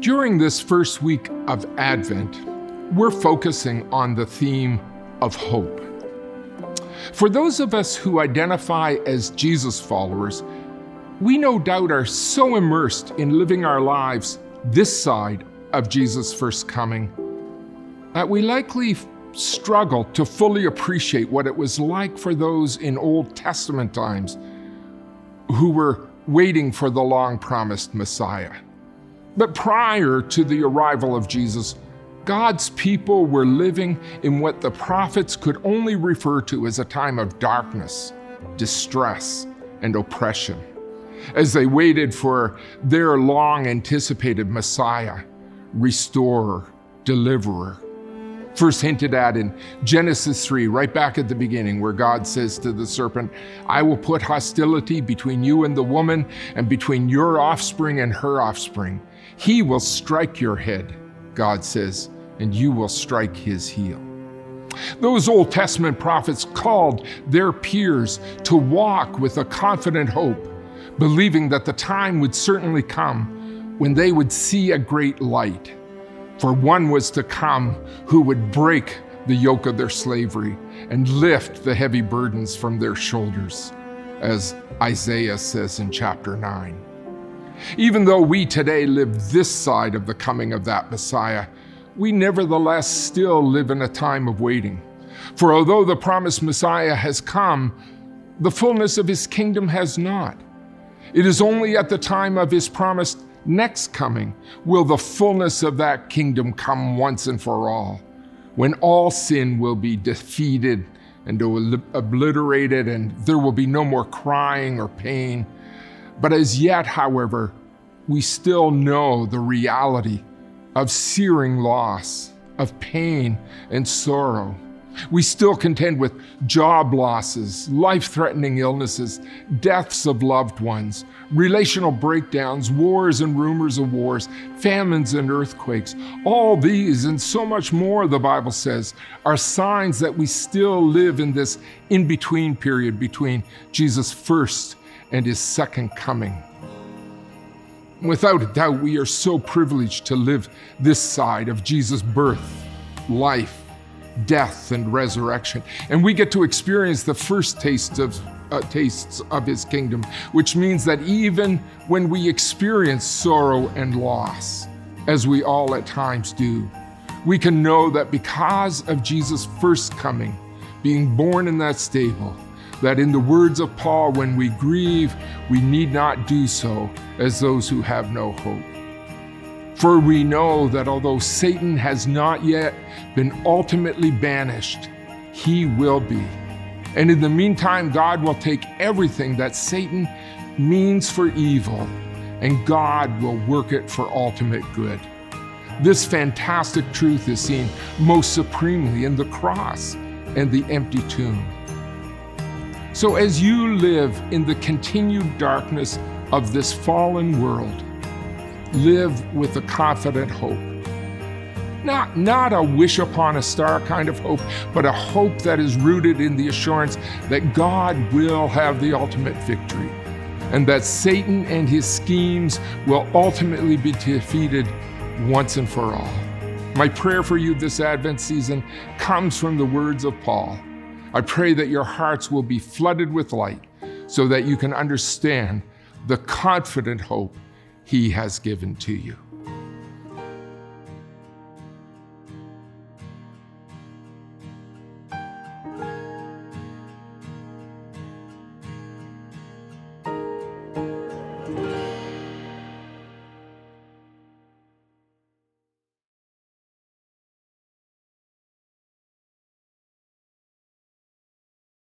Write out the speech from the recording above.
During this first week of Advent, we're focusing on the theme of hope. For those of us who identify as Jesus followers, we no doubt are so immersed in living our lives this side of Jesus' first coming that we likely struggle to fully appreciate what it was like for those in Old Testament times who were waiting for the long-promised Messiah. But prior to the arrival of Jesus, God's people were living in what the prophets could only refer to as a time of darkness, distress, and oppression, as they waited for their long-anticipated Messiah, restorer, deliverer. First hinted at in Genesis 3, right back at the beginning, where God says to the serpent, "I will put hostility between you and the woman, and between your offspring and her offspring. He will strike your head," God says, "and you will strike his heel." Those Old Testament prophets called their peers to walk with a confident hope, believing that the time would certainly come when they would see a great light. For one was to come who would break the yoke of their slavery and lift the heavy burdens from their shoulders, as Isaiah says in chapter 9. Even though we today live this side of the coming of that Messiah, we nevertheless still live in a time of waiting. For although the promised Messiah has come, the fullness of his kingdom has not. It is only at the time of his promised next coming will the fullness of that kingdom come once and for all, when all sin will be defeated and obliterated, and there will be no more crying or pain. But as yet, however, we still know the reality of searing loss, of pain and sorrow. We still contend with job losses, life-threatening illnesses, deaths of loved ones, relational breakdowns, wars and rumors of wars, famines and earthquakes. All these and so much more, the Bible says, are signs that we still live in this in-between period between Jesus' first and his second coming. Without a doubt, we are so privileged to live this side of Jesus' birth, life, death, and resurrection. And we get to experience the first tastes of his kingdom, which means that even when we experience sorrow and loss, as we all at times do, we can know that because of Jesus' first coming, being born in that stable, that in the words of Paul, when we grieve, we need not do so as those who have no hope. For we know that although Satan has not yet been ultimately banished, he will be. And in the meantime, God will take everything that Satan means for evil, and God will work it for ultimate good. This fantastic truth is seen most supremely in the cross and the empty tomb. So as you live in the continued darkness of this fallen world, live with a confident hope. Not a wish upon a star kind of hope, but a hope that is rooted in the assurance that God will have the ultimate victory, and that Satan and his schemes will ultimately be defeated once and for all. My prayer for you this Advent season comes from the words of Paul. I pray that your hearts will be flooded with light so that you can understand the confident hope he has given to you.